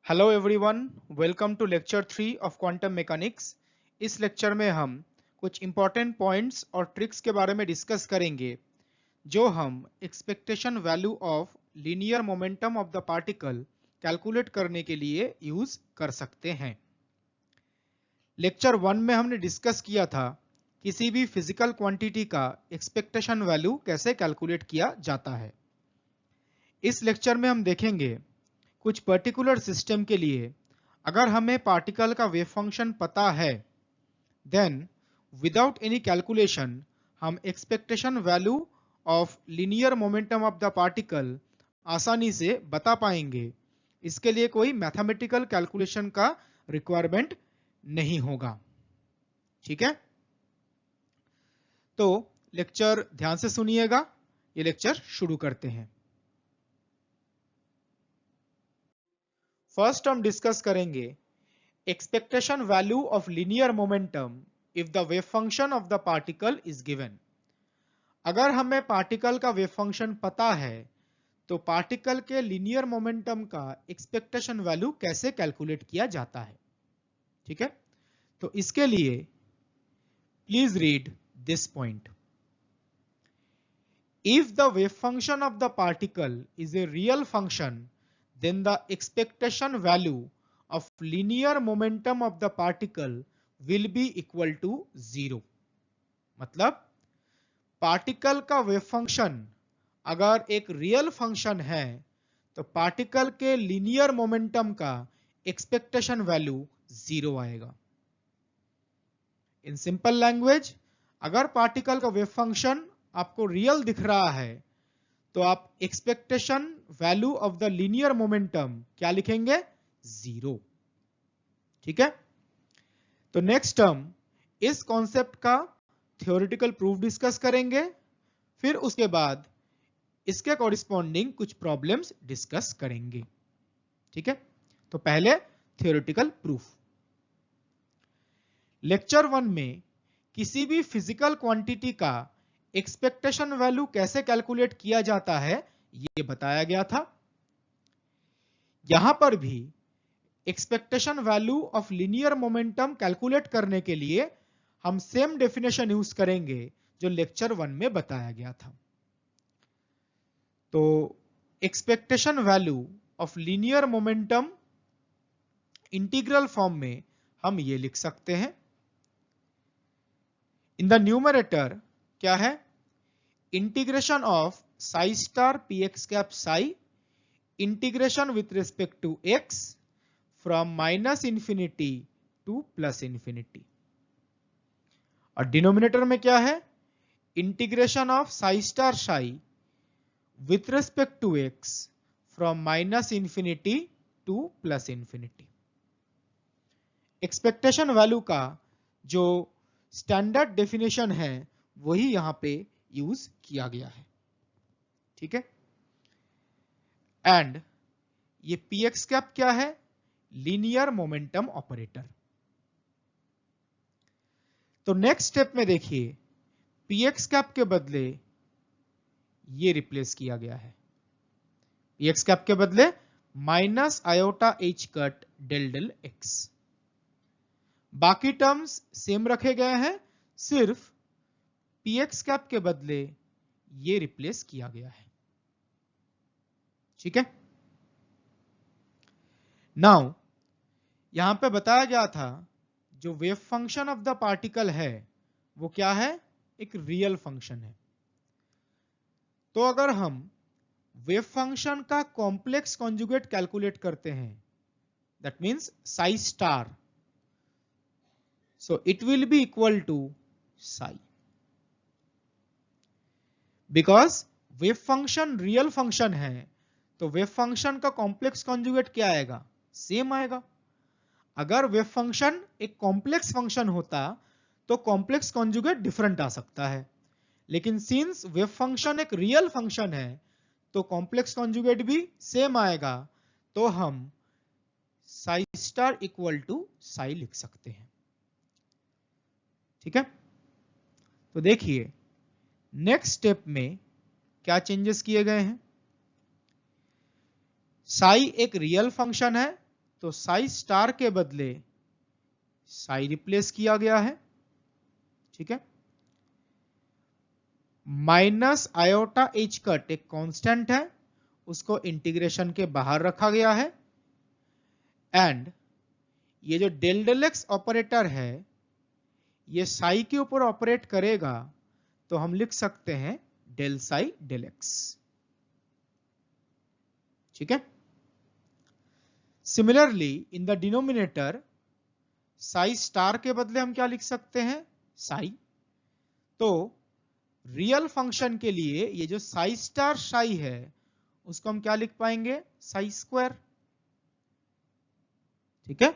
Hello everyone, welcome to lecture 3 of quantum mechanics. इस lecture में हम कुछ इंपॉर्टेंट पॉइंट्स और ट्रिक्स के बारे में डिस्कस करेंगे जो हम expectation value of linear momentum of the particle calculate करने के लिए यूज कर सकते हैं। लेक्चर 1 में हमने डिस्कस किया था किसी भी फिजिकल क्वांटिटी का एक्सपेक्टेशन वैल्यू कैसे कैलकुलेट किया जाता है। इस लेक्चर में हम देखेंगे कुछ पर्टिकुलर सिस्टम के लिए अगर हमें पार्टिकल का वेव फंक्शन पता है, देन विदाउट एनी कैलकुलेशन हम expectation value of linear momentum of the particle आसानी से बता पाएंगे। इसके लिए कोई मैथमेटिकल कैलकुलेशन का रिक्वायरमेंट नहीं होगा। ठीक है, तो लेक्चर ध्यान से सुनिएगा। ये लेक्चर शुरू करते हैं। फर्स्ट हम डिस्कस करेंगे expectation value of linear momentum if the wave function of the particle is given. अगर हमें पार्टिकल का वेव फंक्शन पता है तो पार्टिकल के लीनियर मोमेंटम का एक्सपेक्टेशन वैल्यू कैसे कैलकुलेट किया जाता है। ठीक है, तो इसके लिए please read this point. If the wave function of the particle is a real function, then the expectation value of linear momentum of the particle will be equal to 0। मतलब पार्टिकल का वेव फंक्शन अगर एक real function है तो particle के linear momentum का expectation value 0 आएगा। In simple language, अगर पार्टिकल का वेव फंक्शन आपको रियल दिख रहा है तो आप expectation value of the linear momentum क्या लिखेंगे? 0। ठीक है, तो नेक्स्ट हम इस कॉन्सेप्ट का थ्योरेटिकल प्रूफ डिस्कस करेंगे, फिर उसके बाद इसके कॉरिस्पॉन्डिंग कुछ प्रॉब्लम्स डिस्कस करेंगे। ठीक है, तो पहले थ्योरेटिकल प्रूफ। लेक्चर 1 में किसी भी फिजिकल क्वांटिटी का एक्सपेक्टेशन वैल्यू कैसे कैलकुलेट किया जाता है यह बताया गया था। यहां पर भी expectation value of linear momentum calculate करने के लिए हम सेम डेफिनेशन यूज करेंगे जो लेक्चर 1 में बताया गया था। तो expectation value of linear momentum integral form में हम ये लिख सकते हैं। इन द न्यूमरेटर क्या है? Integration of psi star p x cap psi integration with respect to x from minus infinity to plus infinity. और डिनोमिनेटर में क्या है? Integration of psi star psi with respect to x from minus infinity to plus infinity. Expectation value का जो standard definition है वही यहां पे यूज किया गया है। ठीक है, एंड ये पी एक्स कैप क्या है? Linear momentum operator. तो नेक्स्ट स्टेप में देखिए, पी एक्स कैप के बदले ये रिप्लेस किया गया है। पी एक्स कैप के बदले minus iota h cut del del x. बाकी टर्म्स सेम रखे गए हैं, सिर्फ पी एक्स कैप के बदले ये रिप्लेस किया गया है। ठीक है, नाउ यहां पे बताया गया था जो wave function of the particle है वो क्या है? एक रियल फंक्शन है। तो अगर हम वेव फंक्शन का कॉम्प्लेक्स कॉन्जुगेट कैलकुलेट करते हैं, that means psi star, so it will be equal to psi. Because wave function real function है तो वेव फंक्शन का कॉम्प्लेक्स कॉन्जुगेट क्या आएगा? सेम आएगा। अगर वेव फंक्शन एक कॉम्प्लेक्स फंक्शन होता तो कॉम्प्लेक्स कॉन्जुगेट डिफरेंट आ सकता है, लेकिन सिंस वेव फंक्शन एक रियल फंक्शन है तो कॉम्प्लेक्स कॉन्जुगेट भी सेम आएगा। तो हम Sai star equal to Sai लिख सकते हैं। ठीक है, तो देखिए नेक्स्ट स्टेप में क्या चेंजेस किए गए हैं। साई एक रियल फंक्शन है तो साई स्टार के बदले साई रिप्लेस किया गया है, ठीक है। माइनस आयोटा एच कट एक कांस्टेंट है, उसको इंटीग्रेशन के बाहर रखा गया है। एंड ये जो डेल डेल एक्स ऑपरेटर है ये साई के ऊपर ऑपरेट करेगा, तो हम लिख सकते हैं डेल साई डेल एक्स, ठीक है। Similarly in the denominator Sai star के बदले हम क्या लिख सकते हैं, साई। तो रियल फंक्शन के लिए ये जो साई स्टार साई है उसको हम क्या लिख पाएंगे, साई स्क्वायर, ठीक है।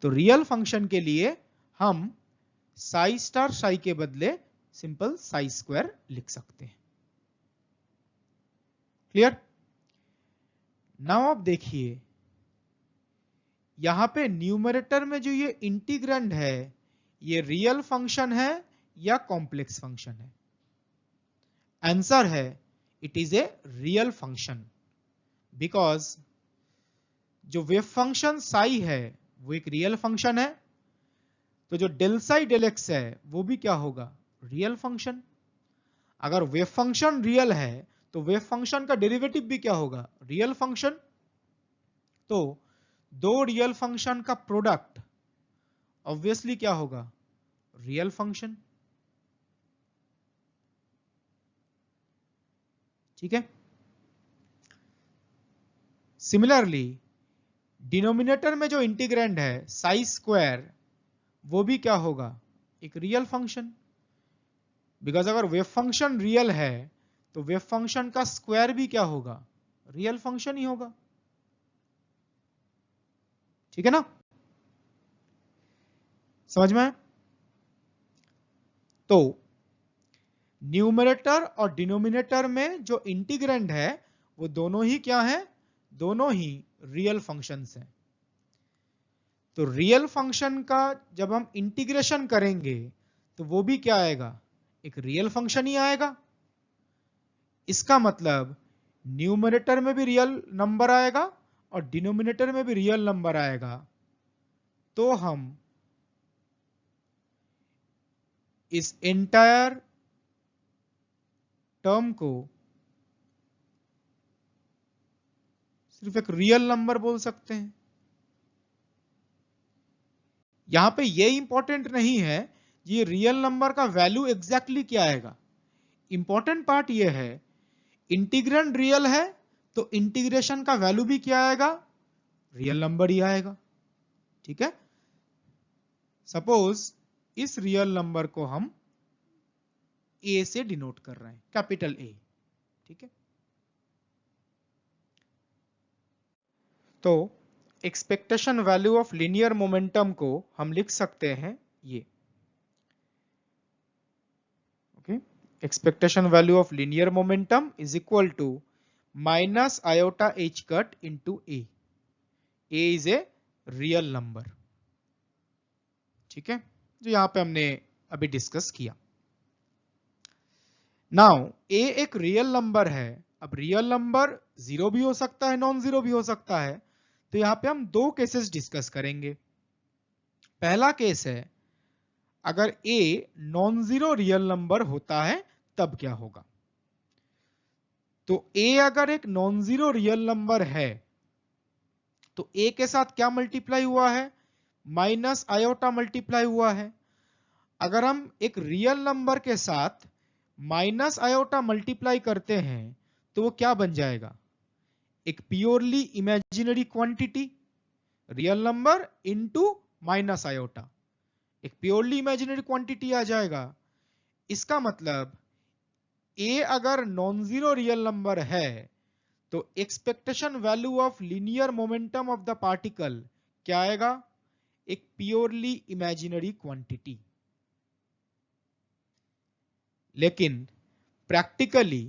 तो रियल फंक्शन के लिए हम साई स्टार साई के बदले सिंपल साई स्क्वायर लिख सकते हैं। क्लियर? नाउ आप देखिए यहां पे न्यूमरेटर में जो ये इंटीग्रैंड है ये रियल फंक्शन है या कॉम्प्लेक्स फंक्शन है? आंसर है it is a real function, because जो वेव फंक्शन साई है वो एक रियल फंक्शन है, तो जो डेल साई डेल एक्स है वो भी क्या होगा, रियल फंक्शन। अगर वेव फंक्शन रियल है तो वेव फंक्शन का डेरिवेटिव भी क्या होगा, रियल फंक्शन। तो दो रियल फंक्शन का प्रोडक्ट ऑब्वियसली क्या होगा, रियल फंक्शन, ठीक है। सिमिलरली डिनोमिनेटर में जो इंटीग्रैंड है साई स्क्वायर वो भी क्या होगा, एक रियल फंक्शन, बिकॉज अगर वेव फंक्शन रियल है तो वेव फंक्शन का स्क्वायर भी क्या होगा, रियल फंक्शन ही होगा, ठीक है ना। समझ में? तो न्यूमरेटर और डिनोमिनेटर में जो इंटीग्रैंड है वो दोनों ही क्या है, दोनों ही रियल फंक्शंस हैं। तो रियल फंक्शन का जब हम इंटीग्रेशन करेंगे तो वो भी क्या आएगा, एक रियल फंक्शन ही आएगा। इसका मतलब न्यूमरेटर में भी रियल नंबर आएगा और डिनोमिनेटर में भी रियल नंबर आएगा। तो हम इस एंटायर टर्म को सिर्फ एक रियल नंबर बोल सकते हैं। यहां पे ये इंपॉर्टेंट नहीं है ये रियल नंबर का वैल्यू एग्जैक्टली क्या आएगा, इंपॉर्टेंट पार्ट ये है इंटीग्रैंड रियल है तो इंटीग्रेशन का वैल्यू भी क्या आएगा, रियल नंबर ही आएगा, ठीक है। सपोज इस रियल नंबर को हम ए से डिनोट कर रहे हैं, कैपिटल ए, ठीक है। तो expectation value of linear momentum को हम लिख सकते हैं ये, okay. Expectation value of linear momentum is equal to minus iota h cut into a. A is a real number, ठीक है, जो यहां पे हमने अभी डिस्कस किया। नाउ ए एक रियल नंबर है। अब रियल नंबर जीरो भी हो सकता है, नॉन जीरो भी हो सकता है। तो यहां पे हम दो केसेस डिस्कस करेंगे। पहला केस है अगर a non zero real number होता है तब क्या होगा। तो ए अगर एक नॉन जीरो रियल नंबर है तो ए के साथ क्या मल्टीप्लाई हुआ है, माइनस आयोटा मल्टीप्लाई हुआ है। अगर हम एक रियल नंबर के साथ माइनस आयोटा मल्टीप्लाई करते हैं तो वो क्या बन जाएगा, एक purely imaginary quantity, real number into minus iota, एक प्योरली इमेजिनरी क्वांटिटी आ जाएगा। इसका मतलब ए अगर नॉन जीरो रियल नंबर है तो expectation value of linear momentum of the particle क्या आएगा, एक प्योरली इमेजिनरी क्वांटिटी। लेकिन प्रैक्टिकली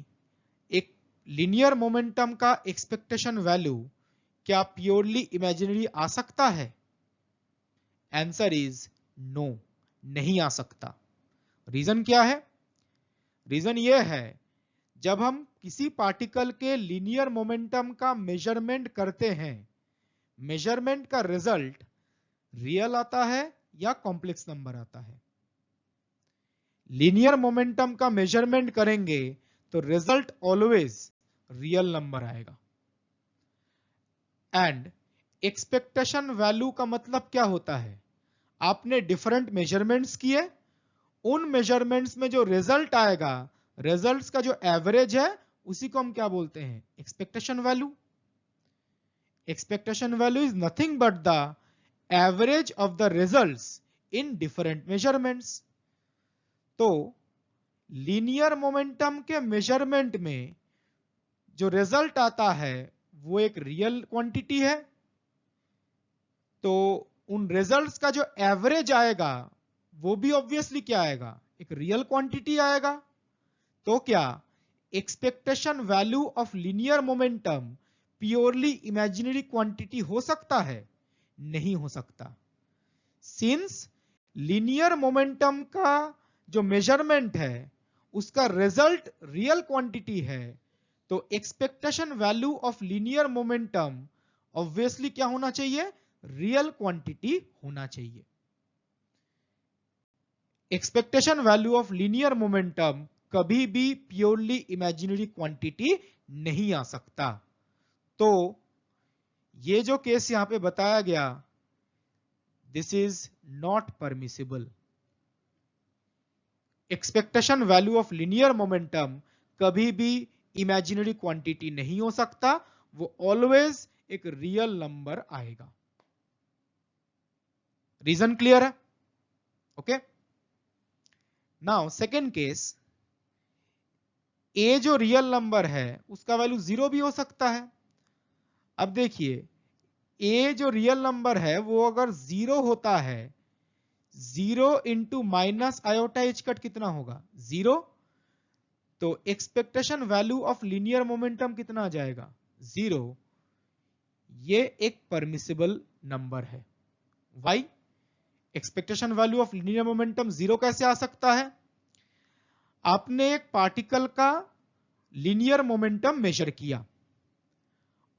एक लीनियर मोमेंटम का एक्सपेक्टेशन वैल्यू क्या प्योरली इमेजिनरी आ सकता है? आंसर इज नो, नहीं आ सकता। रीजन क्या है? रीजन यह है जब हम किसी पार्टिकल के लीनियर मोमेंटम का मेजरमेंट करते हैं, मेजरमेंट का रिजल्ट रियल आता है या कॉम्प्लेक्स नंबर आता है। लीनियर मोमेंटम का मेजरमेंट करेंगे तो रिजल्ट ऑलवेज रियल नंबर आएगा। एंड एक्सपेक्टेशन वैल्यू का मतलब क्या होता है, आपने डिफरेंट मेजरमेंट्स किए, उन मेजरमेंट्स में जो रिजल्ट आएगा, रिजल्ट्स का जो एवरेज है उसी को हम क्या बोलते हैं, expectation value. Expectation value is nothing but the average of the results in different measurements. तो लीनियर मोमेंटम के मेजरमेंट में जो रिजल्ट आता है वो एक रियल क्वांटिटी है, तो उन रिजल्ट्स का जो एवरेज आएगा वो भी ऑब्वियसली क्या आएगा, एक रियल क्वांटिटी आएगा। तो क्या expectation value of linear momentum purely imaginary quantity हो सकता है? नहीं हो सकता। सिंस लीनियर मोमेंटम का जो मेजरमेंट है उसका रिजल्ट रियल क्वांटिटी है, तो expectation value of linear momentum obviously क्या होना चाहिए, रियल क्वांटिटी होना चाहिए। Expectation value of linear momentum कभी भी प्योरली इमेजिनरी क्वांटिटी नहीं आ सकता। तो ये जो केस यहां पे बताया गया, this is not permissible. Expectation value of linear momentum कभी भी इमेजिनरी क्वांटिटी नहीं हो सकता, वो ऑलवेज एक रियल नंबर आएगा। रीजन क्लियर है? ओके। नाउ सेकेंड केस, ए जो रियल नंबर है उसका वैल्यू 0 भी हो सकता है। अब देखिए, ए जो रियल नंबर है वो अगर 0 होता है, 0 into minus iota h cut कितना होगा, 0। तो expectation value of linear momentum कितना आ जाएगा, 0। ये एक परमिसिबल नंबर है। Why? Expectation value of linear momentum 0 कैसे आ सकता है? आपने एक पार्टिकल का लीनियर मोमेंटम मेजर किया,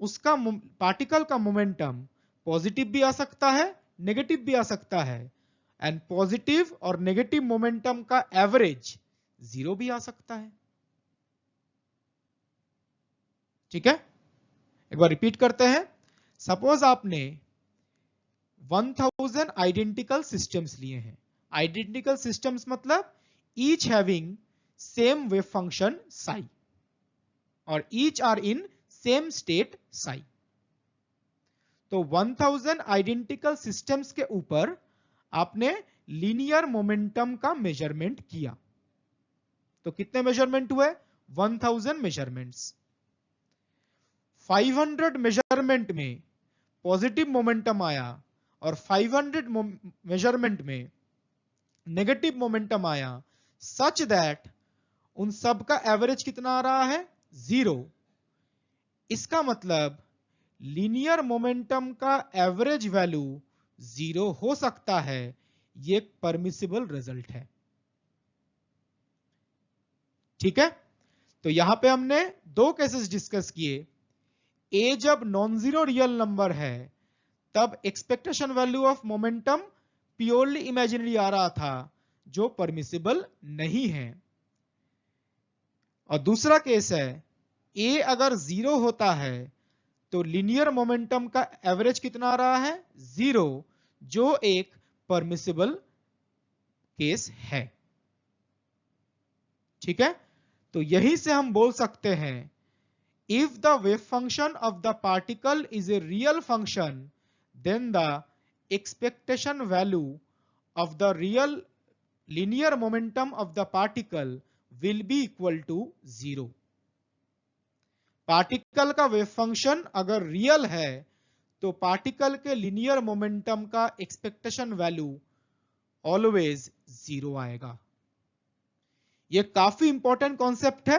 उसका पार्टिकल का मोमेंटम पॉजिटिव भी आ सकता है, नेगेटिव भी आ सकता है, एंड पॉजिटिव और नेगेटिव मोमेंटम का एवरेज 0 भी आ सकता है। ठीक है, एक बार रिपीट करते हैं। सपोज आपने 1000 आइडेंटिकल सिस्टम्स लिए हैं। आइडेंटिकल सिस्टम्स मतलब each having same wave function psi और each are in same state psi. तो 1000 आइडेंटिकल सिस्टम्स के ऊपर आपने लीनियर मोमेंटम का मेजरमेंट किया। तो कितने मेजरमेंट हुए, 1000 मेजरमेंट्स। 500 मेजरमेंट में पॉजिटिव मोमेंटम आया और 500 मेजरमेंट में नेगेटिव मोमेंटम आया, सच दैट उन सब का एवरेज कितना आ रहा है, 0। इसका मतलब लीनियर मोमेंटम का एवरेज वैल्यू 0 हो सकता है। ये एक परमिसिबल रिजल्ट है। ठीक है, तो यहां पे हमने दो केसेस डिस्कस किए। ए जब नॉन जीरो रियल नंबर है तब expectation value of momentum purely imaginary आ रहा था, जो परमिसिबल नहीं है। और दूसरा केस है, ए अगर 0 होता है तो लीनियर मोमेंटम का एवरेज कितना आ रहा है, 0, जो एक परमिसिबल केस है। ठीक है, तो यहीं से हम बोल सकते हैं, if the wave function of the particle is a real function, then the expectation value of the real linear momentum of the particle will be equal to 0। Particle का वेव फंक्शन अगर रियल है तो particle के linear momentum का expectation value always 0 आएगा। यह काफी important concept है।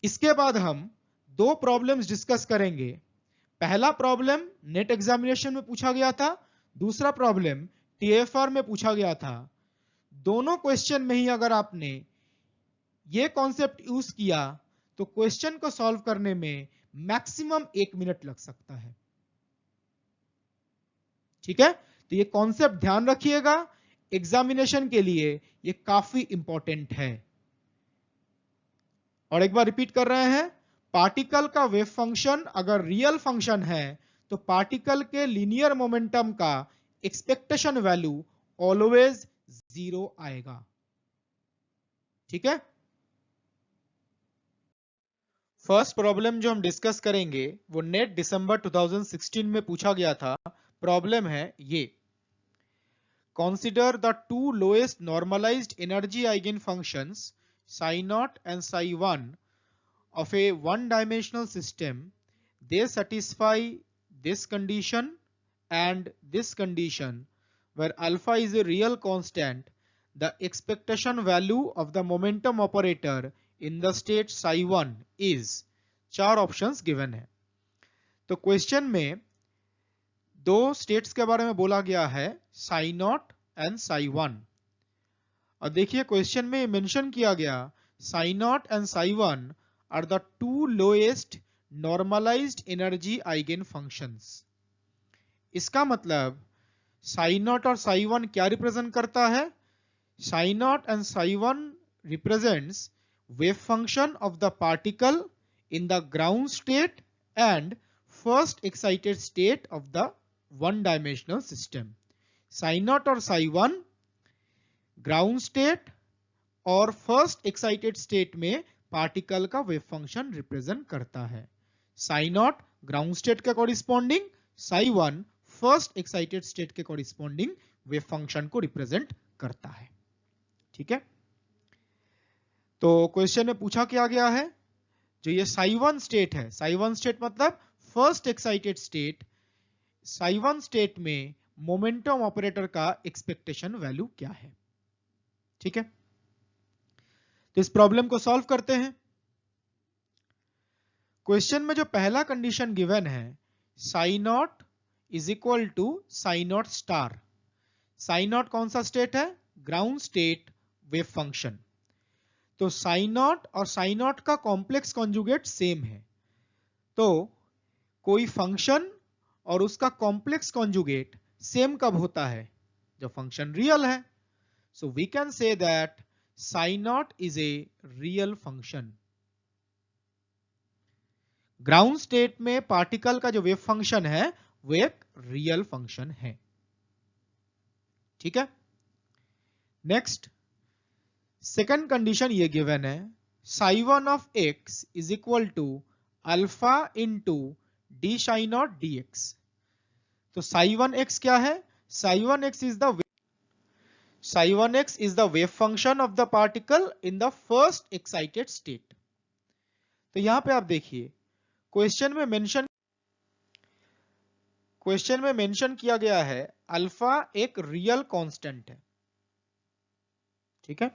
इसके बाद हम दो प्रॉब्लम्स डिस्कस करेंगे। पहला प्रॉब्लम नेट एग्जामिनेशन में पूछा गया था, दूसरा प्रॉब्लम टीएफआर में पूछा गया था। दोनों क्वेश्चन में ही अगर आपने ये कॉन्सेप्ट यूज किया तो क्वेश्चन को सॉल्व करने में मैक्सिमम 1 मिनट लग सकता है। ठीक है, तो ये कॉन्सेप्ट ध्यान रखिएगा, एग्जामिनेशन के लिए ये काफी इंपॉर्टेंट है। और एक बार रिपीट कर रहे हैं, पार्टिकल का वेव फंक्शन अगर रियल फंक्शन है तो पार्टिकल के लीनियर मोमेंटम का एक्सपेक्टेशन वैल्यू ऑलवेज 0 आएगा। ठीक है, फर्स्ट प्रॉब्लम जो हम डिस्कस करेंगे वो नेट दिसंबर 2016 में पूछा गया था। प्रॉब्लम है ये, consider the two lowest normalized energy eigenfunctions psi naught and psi 1 of a one-dimensional system. They satisfy this condition and this condition where alpha is a real constant. The expectation value of the momentum operator in the state psi 1 is, चार options given है। तो question में दो states के बारे में बोला गया है, साई नॉट एंड साई 1। और देखिए क्वेश्चन में मेंशन किया गया psi not and psi 1 are the two lowest normalized energy eigen functions. इसका मतलब साई नॉट और साई 1 क्या रिप्रेजेंट करता है? Psi not and psi 1 represents wave function of the particle in the ground state and first excited state of the one dimensional system. Sai not और Sai 1 ground state और first excited state में particle का wave function represent करता है। Psi not ground state के corresponding, Sai 1 first excited state के corresponding wave function को represent करता है। ठीक है, तो क्वेश्चन में पूछा क्या गया है, जो ये साई 1 स्टेट है, साई 1 स्टेट मतलब first excited state, Sai 1 state में मोमेंटम ऑपरेटर का एक्सपेक्टेशन वैल्यू क्या है। ठीक है, तो इस प्रॉब्लम को सॉल्व करते हैं। क्वेश्चन में जो पहला कंडीशन गिवन है, psi not is equal to psi not star. Psi not कौन सा स्टेट है? Ground state wave function. तो साई नॉट और साई नॉट का कॉम्प्लेक्स कॉन्जुगेट सेम है, तो कोई फंक्शन और उसका कॉम्प्लेक्स कॉन्जुगेट सेम कब होता है? जब फंक्शन रियल है। So we can say that psi not is a real function. Ground state में पार्टिकल का जो वेव फंक्शन है वो एक रियल फंक्शन है। ठीक है, नेक्स्ट सेकंड कंडीशन ये गिवन है, psi 1 of x is equal to alpha into d psi not d x. तो साई 1 एक्स क्या है? Psi 1 x is the psi 1 x is the wave function of the particle in the first excited state. तो यहां पे आप देखिए question में mention किया गया है अल्फा एक रियल कांस्टेंट है। ठीक है,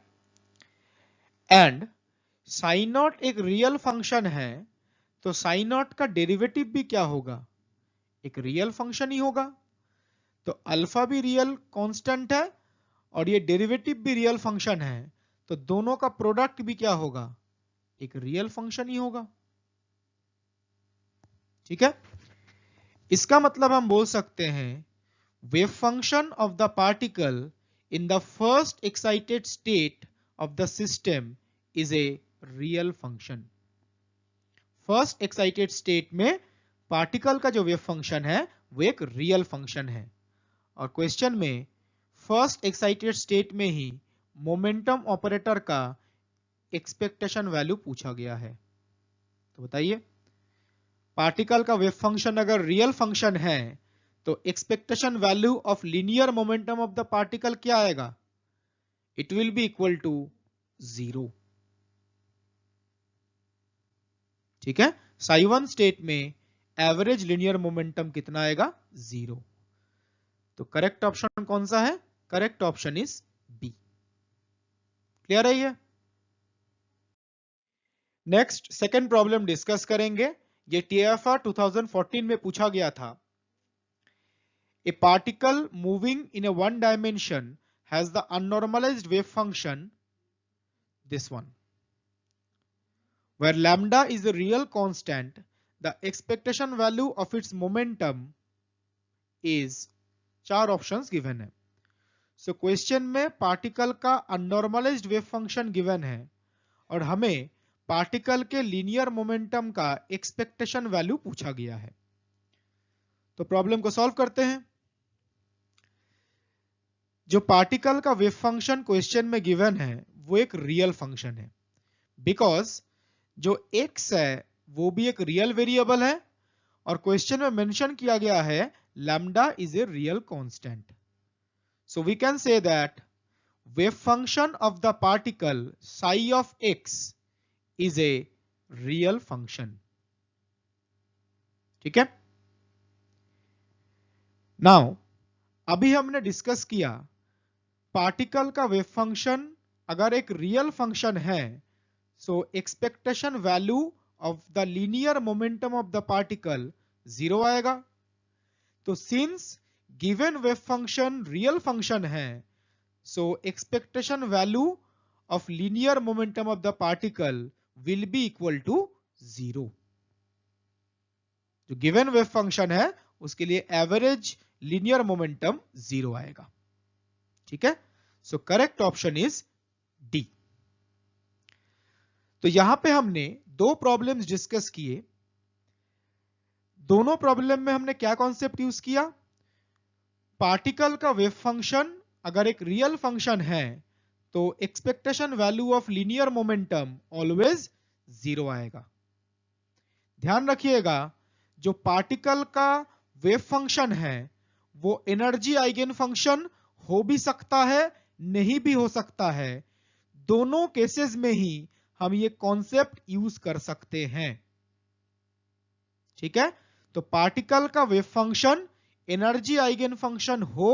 एंड साइन नॉट एक रियल फंक्शन है, तो साइन नॉट का डेरिवेटिव भी क्या होगा? एक रियल फंक्शन ही होगा। तो अल्फा भी रियल कांस्टेंट है और ये डेरिवेटिव भी रियल फंक्शन है, तो दोनों का प्रोडक्ट भी क्या होगा? एक रियल फंक्शन ही होगा। ठीक है, इसका मतलब हम बोल सकते हैं wave function of the particle in the first excited state of the system is a real function. First excited state में पार्टिकल का जो वेव फंक्शन है वो एक रियल फंक्शन है, और क्वेश्चन में फर्स्ट एक्साइटेड स्टेट में ही मोमेंटम ऑपरेटर का एक्सपेक्टेशन वैल्यू पूछा गया है। तो बताइए, पार्टिकल का वेव फंक्शन अगर रियल फंक्शन है तो expectation value of linear momentum of the particle क्या आएगा? It will be equal to 0। ठीक है, साई 1 स्टेट में एवरेज लीनियर मोमेंटम कितना आएगा? 0। तो करेक्ट ऑप्शन कौन सा है? Correct option is B. Clear है ये? नेक्स्ट सेकंड प्रॉब्लम डिस्कस करेंगे, ये टीएफआर 2014 में पूछा गया था। A particle moving in a one dimension has the unnormalised wave function, this one, where lambda is a real constant, the expectation value of its momentum is चार options given है। So question में particle का अननॉर्मलाइज्ड wave function given है और हमें particle के linear momentum का expectation value पूछा गया है। तो प्रॉब्लम को सॉल्व करते हैं। जो पार्टिकल का वेव फंक्शन क्वेश्चन में गिवन है वो एक रियल फंक्शन है, बिकॉज जो x है वो भी एक रियल वेरिएबल है और क्वेश्चन में मेंशन किया गया है lambda is a real constant. So we can say that wave function of the particle psi of x is a real function. ठीक है। नाउ अभी हमने डिस्कस किया पार्टिकल का वेव फंक्शन अगर एक रियल फंक्शन है so expectation value of the linear momentum of the particle 0 आएगा। तो since given wave function real function है so expectation value of linear momentum of the particle will be equal to 0। जो given wave function है उसके लिए average linear momentum 0 आएगा। ठीक है। So correct option is D. तो यहां पे हमने दो प्रॉब्लम्स डिस्कस किए। दोनों प्रॉब्लम में हमने क्या कॉन्सेप्ट यूज किया? पार्टिकल का वेव फंक्शन अगर एक रियल फंक्शन है तो expectation value of linear momentum always 0 आएगा। ध्यान रखिएगा जो पार्टिकल का वेव फंक्शन है वो एनर्जी आइगन फंक्शन हो भी सकता है, नहीं भी हो सकता है। दोनों केसेस में ही हम ये कॉन्सेप्ट यूज कर सकते हैं। ठीक है। तो पार्टिकल का wave function energy eigen function हो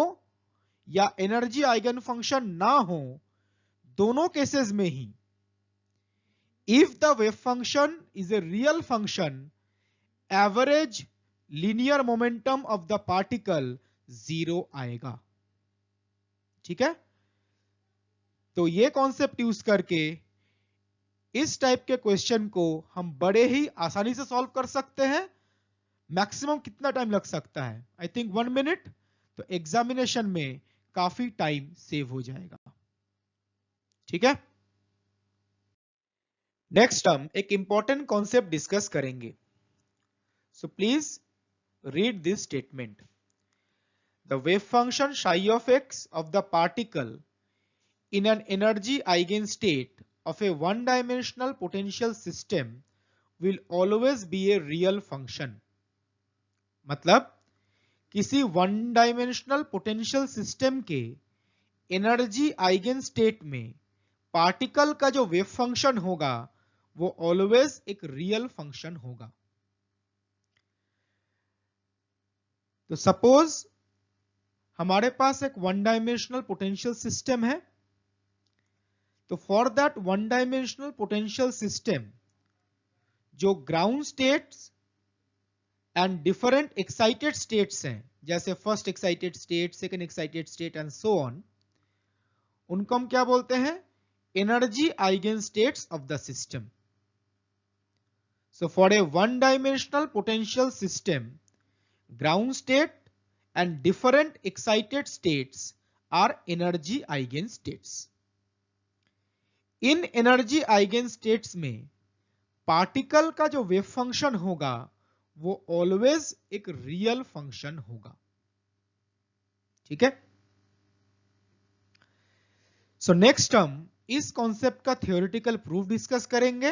या एनर्जी आइगन फंक्शन ना हो, दोनों केसेस में ही if the wave function is a real function average linear momentum of the particle 0 आएगा। ठीक है। तो ये कॉन्सेप्ट यूज करके इस टाइप के क्वेश्चन को हम बड़े ही आसानी से सॉल्व कर सकते हैं। मैक्सिमम कितना टाइम लग सकता है? I think 1 minute. तो एग्जामिनेशन में काफी टाइम सेव हो जाएगा। ठीक है। नेक्स्ट हम एक इंपॉर्टेंट कॉन्सेप्ट डिस्कस करेंगे। So please read this statement. The wave function psi of x of the particle in an energy eigenstate of a one-dimensional potential system will always be a real function। मतलब किसी one dimensional potential system के energy eigen state में particle का जो wave function होगा वो always एक real function होगा। तो सपोज हमारे पास एक वन डायमेंशनल पोटेंशियल सिस्टम है। तो for that one dimensional potential system जो ground states and different excited states हैं, जैसे first excited state, second excited state and so on, उनको हम क्या बोलते हैं? Energy eigen states of the system. So for a one dimensional potential system ground state and different excited states are energy eigenstates। इन energy eigenstates में particle का जो wave function होगा वो ऑलवेज एक रियल फंक्शन होगा। ठीक है। सो नेक्स्ट हम इस कॉन्सेप्ट का थ्योरेटिकल प्रूफ डिस्कस करेंगे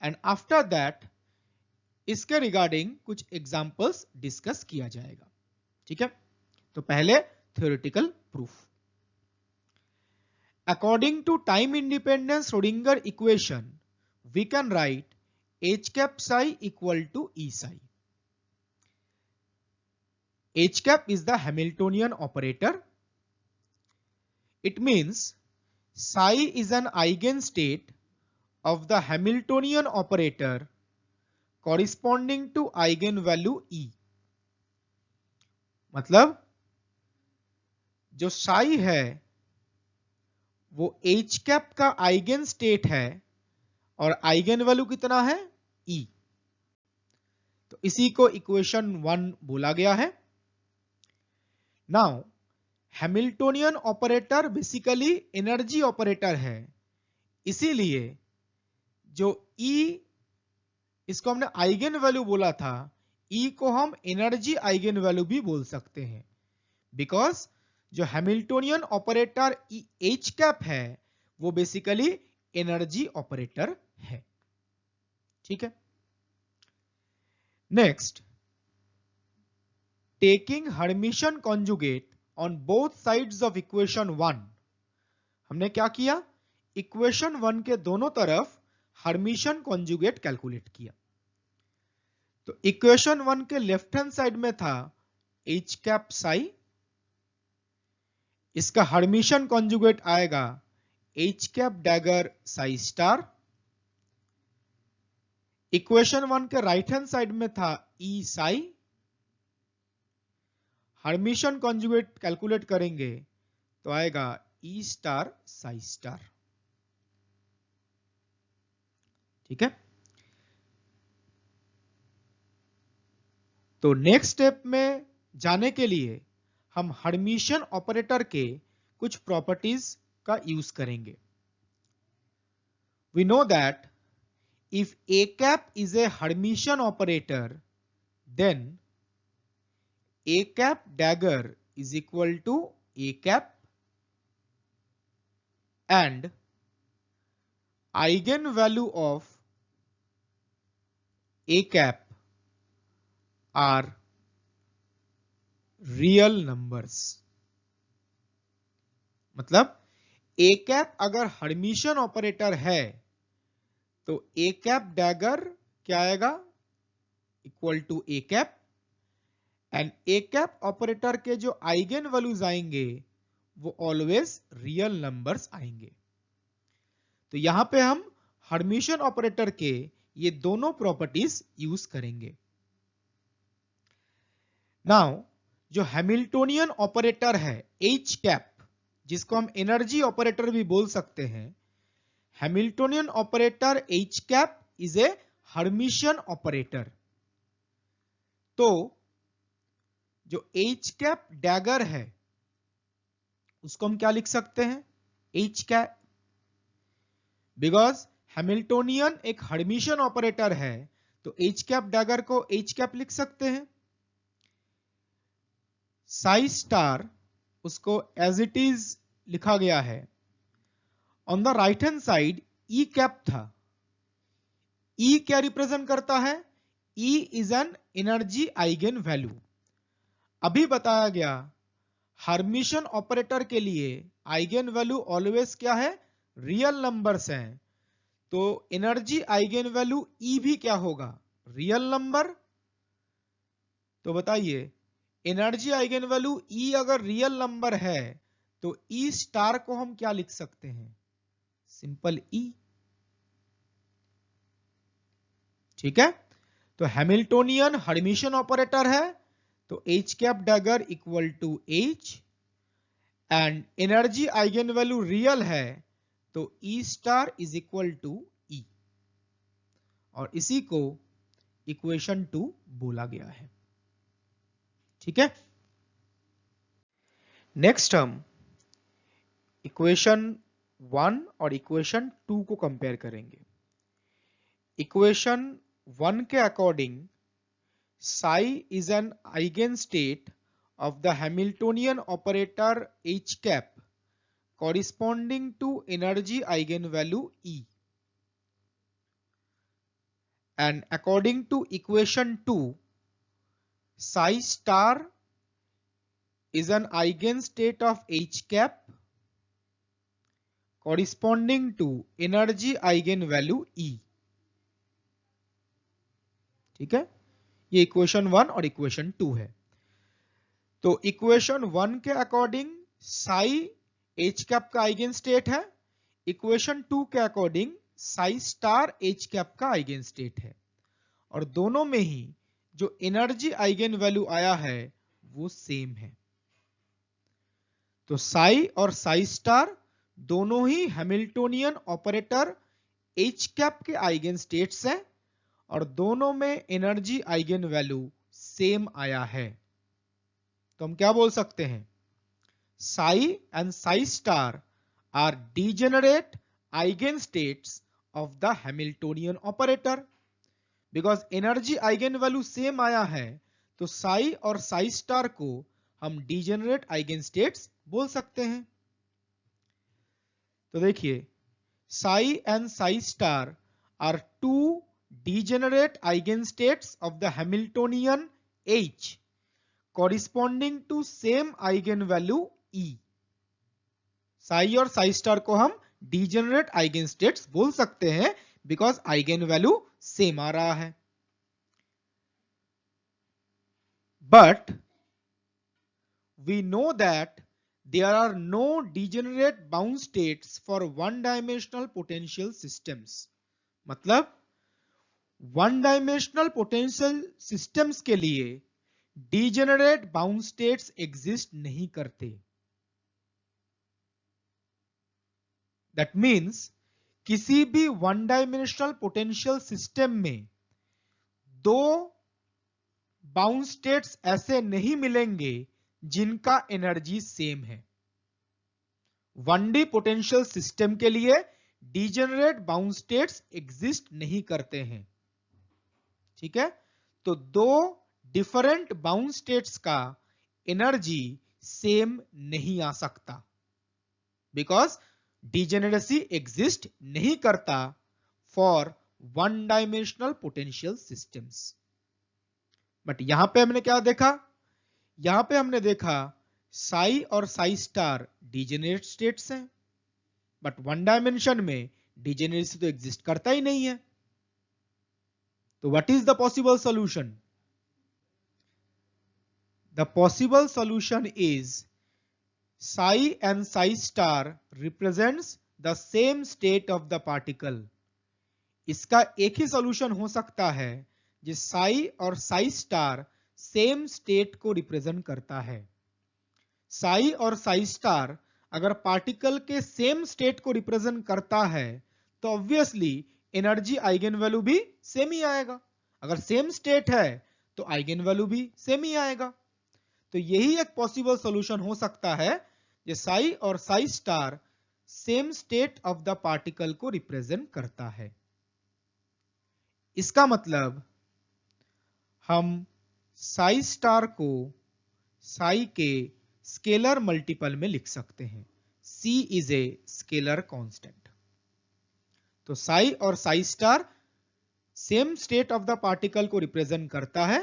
एंड आफ्टर दैट इसके रिगार्डिंग कुछ एग्जांपल्स डिस्कस किया जाएगा। ठीक है। तो पहले theoretical proof. According to time independent Schrodinger equation we can write h cap psi equal to E psi। h cap is the Hamiltonian operator। It means psi is an eigenstate of the Hamiltonian operator corresponding to eigenvalue E। मतलब जो साई है वो H cap का eigen state है और eigen value कितना है? ई। तो इसी को इक्वेशन 1 बोला गया है। Now Hamiltonian operator basically energy operator है, इसीलिए जो E, इसको हमने आइगन वैल्यू बोला था, E को हम एनर्जी आइगन वैल्यू भी बोल सकते हैं, बिकॉज जो हैमिल्टोनियन ऑपरेटर H कैप है वो बेसिकली एनर्जी ऑपरेटर है। ठीक है, next, taking Hermitian conjugate on both sides of equation 1। हमने क्या किया, इक्वेशन 1 के दोनों तरफ हर्मिशन कॉन्जुगेट कैलकुलेट किया। तो इक्वेशन 1 के लेफ्ट हैंड साइड में था H कैप साई, इसका हर्मिशन कॉन्जुगेट आएगा H cap dagger Sai star. Equation 1 के राइट हैंड साइड में था E Sai, Hermitian conjugate calculate करेंगे तो आएगा E स्टार साई स्टार। ठीक है, तो नेक्स्ट स्टेप में जाने के लिए हम हर्मिशन ऑपरेटर के कुछ प्रॉपर्टीज का यूज करेंगे। We know that if A cap is a Hermitian operator, then A cap dagger is equal to A cap and eigenvalue of A cap are real numbers। मतलब A cap अगर hermitian operator है तो A cap dagger क्या आएगा, equal to A cap, and A cap operator के जो eigen values आएंगे वो ऑलवेज रियल नंबर्स आएंगे। तो यहां पे हम हर्मिशन ऑपरेटर के ये दोनों प्रॉपर्टीज यूज करेंगे। नाउ जो हैमिल्टोनियन ऑपरेटर है H कैप, जिसको हम एनर्जी ऑपरेटर भी बोल सकते हैं, Hamiltonian operator H cap is a Hermitian operator. तो जो H कैप डैगर है उसको हम क्या लिख सकते हैं, H कैप, बिकॉज हैमिल्टोनियन एक हर्मिशियन ऑपरेटर है तो H कैप डैगर को H कैप लिख सकते हैं। साई स्टार उसको एज इट इज लिखा गया है। On the right hand side E cap था, E क्या रिप्रेजेंट करता है, E is an energy eigen value. अभी बताया गया हर्मिशन ऑपरेटर के लिए आइगन वैल्यू ऑलवेज क्या है, रियल नंबर्स हैं, तो एनर्जी आइगन वैल्यू E भी क्या होगा, रियल नंबर। तो बताइए एनर्जी आइगन वैल्यू E अगर रियल नंबर है तो E स्टार को हम क्या लिख सकते हैं, सिंपल E। ठीक है, तो हैमिल्टोनियन हर्मिशन ऑपरेटर है तो H cap dagger equal to H, and energy eigen value real है तो E star is equal to E, और इसी को इक्वेशन 2 बोला गया है। ठीक है, नेक्स्ट हम इक्वेशन 1 और इक्वेशन 2 को कंपेयर करेंगे। इक्वेशन 1 के according psi is an eigenstate of the Hamiltonian operator H cap corresponding to energy eigenvalue E, and according to equation 2 psi star is an eigenstate of H cap corresponding to energy eigenvalue E। ठीक है, ये equation 1 और equation 2 है। तो equation 1 के according Sai H cap का eigen state है, equation 2 के according Sai star H cap का आइगन स्टेट है, और दोनों में ही जो एनर्जी आइगन वैल्यू आया है वो सेम है। तो साई और साई स्टार दोनों ही हैमिल्टोनियन ऑपरेटर H कैप के आइगन स्टेट्स हैं, और दोनों में एनर्जी आइगन वैल्यू सेम आया है। तो हम क्या बोल सकते हैं, psi and psi star are degenerate eigenstates of the Hamiltonian operator. Because energy eigen value same आया है तो साई और साई स्टार को हम डीजेनरेट आइगन स्टेट्स बोल सकते हैं। तो देखिए, psi and psi star are two degenerate eigen states of the Hamiltonian H corresponding to same eigen value E। Psi और साई स्टार को हम डीजेनरेट आइगन स्टेट्स बोल सकते हैं बिकॉज आइगन वैल्यू सेम आ रहा है। But we know that there are no degenerate bound states for one-dimensional potential systems. मतलब one dimensional potential systems के लिए डीजेनरेट बाउंड स्टेट्स एग्जिस्ट नहीं करते। दैट मीन्स किसी भी वन डायमेंशनल पोटेंशियल सिस्टम में दो बाउंड स्टेट्स ऐसे नहीं मिलेंगे जिनका एनर्जी सेम है। 1D पोटेंशियल सिस्टम के लिए डीजेनरेट बाउंड स्टेट्स एग्जिस्ट नहीं करते हैं। ठीक है, तो दो डिफरेंट बाउंड स्टेट्स का एनर्जी सेम नहीं आ सकता बिकॉज डीजेनरेसी एग्जिस्ट नहीं करता for one dimensional potential systems. But यहां पे हमने क्या देखा, यहां पे हमने देखा साई और साई स्टार डीजेनरेट स्टेट्स हैं बट वन डायमेंशन में डीजेनरेसी तो एग्जिस्ट करता ही नहीं है। तो what is the possible solution? The possible solution is Sai and psi star represents the same state of the particle. इसका एक ही सॉल्यूशन हो सकता है जिस साई और साई स्टार सेम स्टेट को रिप्रेजेंट करता है। साई और साई स्टार अगर पार्टिकल के सेम स्टेट को रिप्रेजेंट करता है तो ऑब्वियसली एनर्जी आइगन वैल्यू भी सेम ही आएगा। अगर सेम स्टेट है तो आइगन वैल्यू भी सेम ही आएगा। तो यही एक पॉसिबल सॉल्यूशन हो सकता है जो साई और psi star same state of the particle को रिप्रेजेंट करता है। इसका मतलब हम साई स्टार को साई के स्केलर मल्टीपल में लिख सकते हैं। C is a scalar constant. तो साई और psi star same state of the particle को रिप्रेजेंट करता है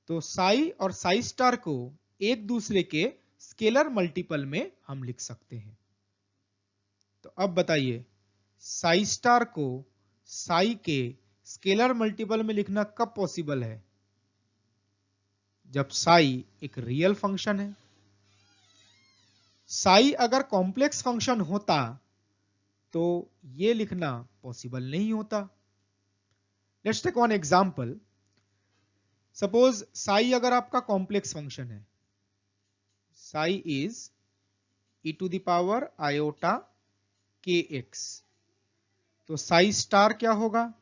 तो साई और साई स्टार को एक दूसरे के स्केलर मल्टीपल में हम लिख सकते हैं। तो अब बताइए, साई स्टार को साई के स्केलर मल्टीपल में लिखना कब पॉसिबल है? जब साई एक रियल फंक्शन है। साई अगर कॉम्प्लेक्स फंक्शन होता तो यह लिखना पॉसिबल नहीं होता। Let's take one example. Suppose psi अगर आपका कॉम्प्लेक्स फंक्शन है, psi is e to the power iota kx, तो साई स्टार क्या होगा?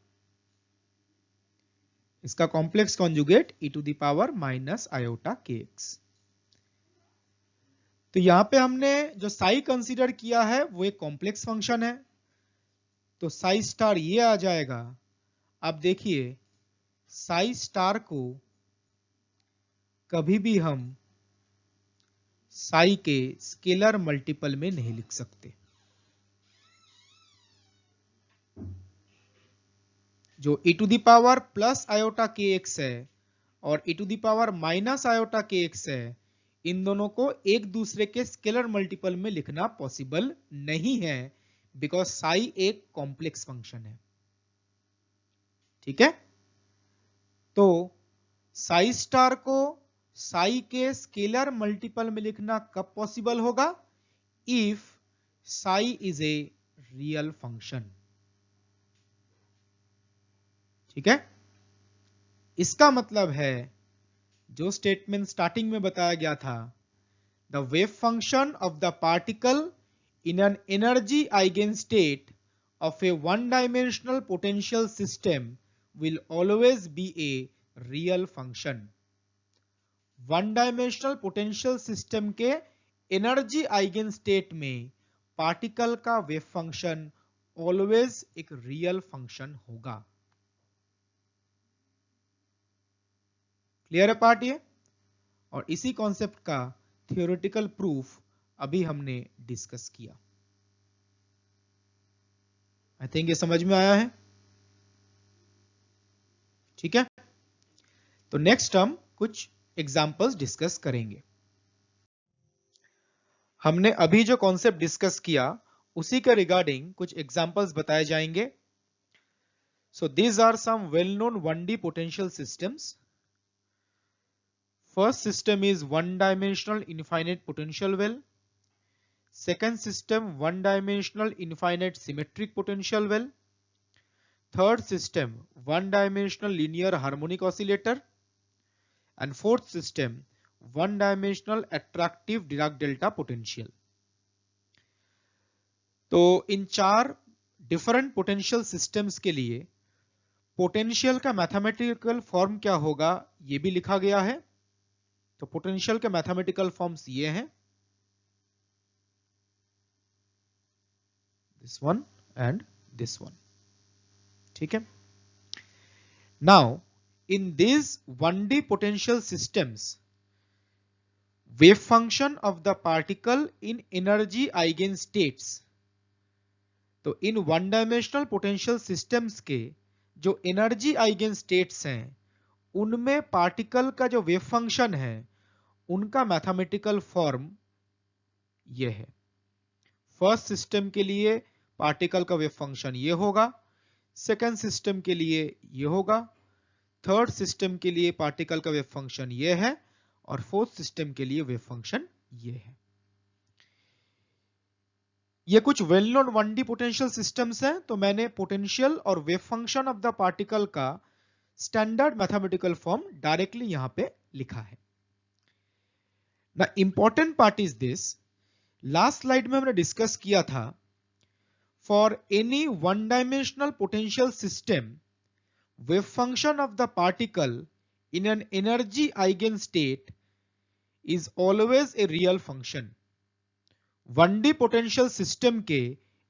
इसका complex conjugate e to the power minus iota kx। तो यहां पे हमने जो साई कंसीडर किया है वो एक कॉम्प्लेक्स फंक्शन है, तो साई स्टार ये आ जाएगा। अब देखिए, साई स्टार को कभी भी हम साई के स्केलर मल्टीपल में नहीं लिख सकते। जो e to the power plus iota k x है और e to the power minus iota k x है, इन दोनों को एक दूसरे के स्केलर मल्टीपल में लिखना पॉसिबल नहीं है बिकॉज साई एक कॉम्प्लेक्स फंक्शन है। ठीक है, तो साई स्टार को साई के स्केलर मल्टीपल में लिखना कब पॉसिबल होगा? If Sai is a real function. ठीक है, इसका मतलब है जो स्टेटमेंट स्टार्टिंग में बताया गया था, the wave function of the particle in an energy eigen state of A one dimensional potential system will always be A real function. One dimensional potential system के एनर्जी आइगन स्टेट में particle का wave function always एक real function होगा। Clear है part ये? और इसी concept का थियोरेटिकल प्रूफ अभी हमने डिस्कस किया। आई थिंक ये समझ में आया है। ठीक है, तो नेक्स्ट हम कुछ एग्जांपल्स डिस्कस करेंगे। हमने अभी जो कॉन्सेप्ट डिस्कस किया उसी के रिगार्डिंग कुछ एग्जांपल्स बताए जाएंगे। So these are some well known 1D potential systems. First system is one dimensional infinite potential well. Second system, one dimensional infinite symmetric potential well. Third system, one dimensional linear harmonic oscillator. And fourth system, one dimensional attractive Dirac delta potential. तो इन चार different potential systems के लिए potential का mathematical form क्या होगा ये भी लिखा गया है। तो पोटेंशियल के मैथमेटिकल फॉर्म्स ये हैं, this one and this one. ठीक है, now in these 1D potential systems, wave function of the particle in energy eigenstates, तो in one dimensional potential systems के जो एनर्जी आइगन स्टेट्स हैं उनमें पार्टिकल का जो वेव फंक्शन है उनका मैथमेटिकल फॉर्म ये है। फर्स्ट सिस्टम के लिए पार्टिकल का वेव फंक्शन ये होगा, सेकंड सिस्टम के लिए ये होगा, थर्ड सिस्टम के लिए पार्टिकल का वेव फंक्शन ये है और फोर्थ सिस्टम के लिए वेव फंक्शन ये है। ये कुछ well known 1D potential systems हैं, तो मैंने पोटेंशियल और wave function of the particle का स्टैंडर्ड मैथमेटिकल फॉर्म डायरेक्टली यहां पे लिखा है। The important part is this, last slide में हमने डिस्कस किया था, for any one-dimensional potential system, wave function of the particle in an energy eigenstate is always a real function. 1D potential system के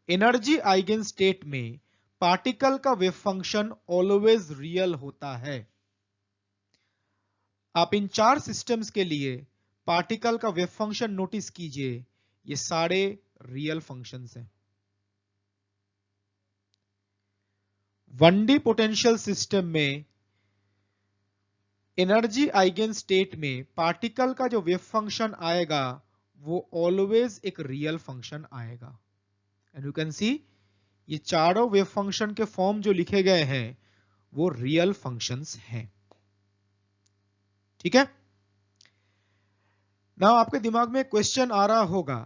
energy eigenstate में particle का wave function always real होता है। आप इन चार systems के लिए particle का wave function notice कीजिए, ये सारे real functions हैं। 1D पोटेंशियल सिस्टम में एनर्जी आइगन स्टेट में पार्टिकल का जो वेव फंक्शन आएगा वो ऑलवेज एक रियल फंक्शन आएगा। एंड यू कैन सी ये चारों वेव फंक्शन के फॉर्म जो लिखे गए हैं वो रियल फंक्शंस हैं। ठीक है, नाउ आपके दिमाग में क्वेश्चन आ रहा होगा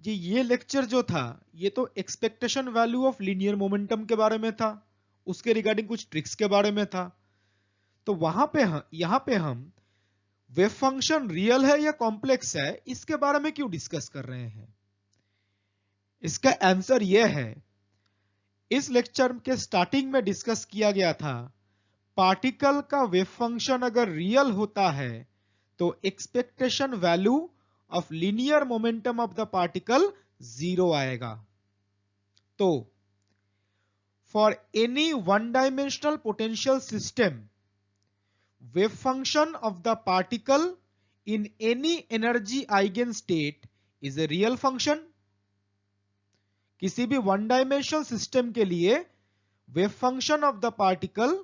जी, ये लेक्चर जो था ये तो expectation value of linear momentum के बारे में था, उसके रिगार्डिंग कुछ ट्रिक्स के बारे में था, तो यहां पे हम वेव फंक्शन रियल है या कॉम्प्लेक्स है इसके बारे में क्यों डिस्कस कर रहे हैं? इसका आंसर यह है, इस लेक्चर के स्टार्टिंग में डिस्कस किया गया था, पार्टिकल का वेव फंक्शन अगर रियल होता है तो expectation value of linear momentum of the particle 0 आएगा। तो for any one-dimensional potential system, wave function of the particle in any energy eigenstate is a real function. किसी भी वन डायमेंशनल सिस्टम के लिए wave function of the particle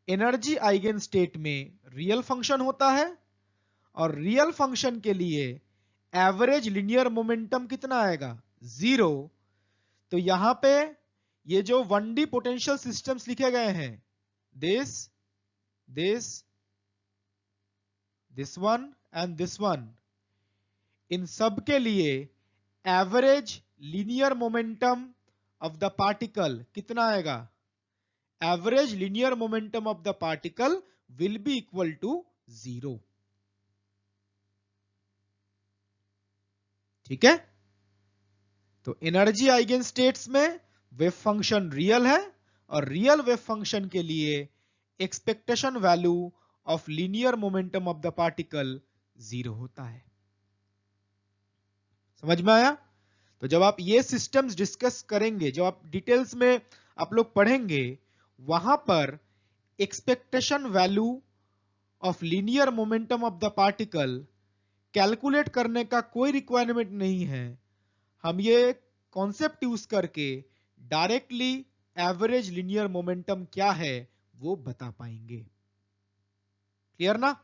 energy eigen state में real function होता है और real function के लिए एवरेज लिनियर मोमेंटम कितना आएगा? 0। तो यहां पे ये जो 1D पोटेंशियल सिस्टम्स लिखे गए हैं, this one and this one, इन सब के लिए average linear momentum of the particle कितना आएगा? Average linear momentum of the particle will be equal to 0। ठीक है, तो एनर्जी आइगन स्टेट्स में वेव फंक्शन रियल है और रियल वेव फंक्शन के लिए expectation value of linear momentum of the particle 0 होता है। समझ में आया? तो जब आप ये सिस्टम्स डिस्कस करेंगे, जब आप डिटेल्स में आप लोग पढ़ेंगे, वहां पर expectation value of linear momentum of the particle calculate करने का कोई रिक्वायरमेंट नहीं है। हम ये कॉन्सेप्ट यूज करके डायरेक्टली एवरेज लीनियर मोमेंटम क्या है वो बता पाएंगे। क्लियर ना?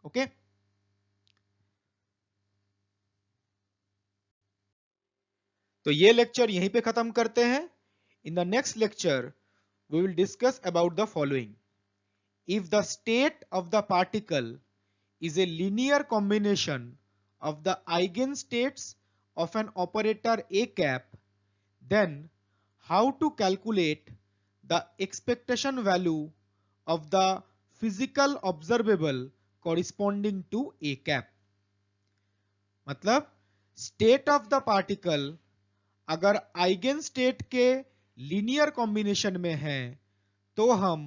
ओके। तो ये लेक्चर यहीं पे खत्म करते हैं। In the next lecture we will discuss about the following. If the state of the particle is a linear combination of the eigenstates of an operator A cap, then how to calculate the expectation value of the physical observable corresponding to A cap. मतलब state of the particle अगर eigen state के linear combination में है तो हम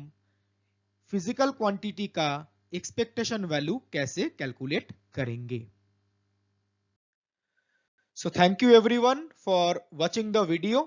physical quantity का expectation value कैसे calculate करेंगे। So thank you everyone for watching the video.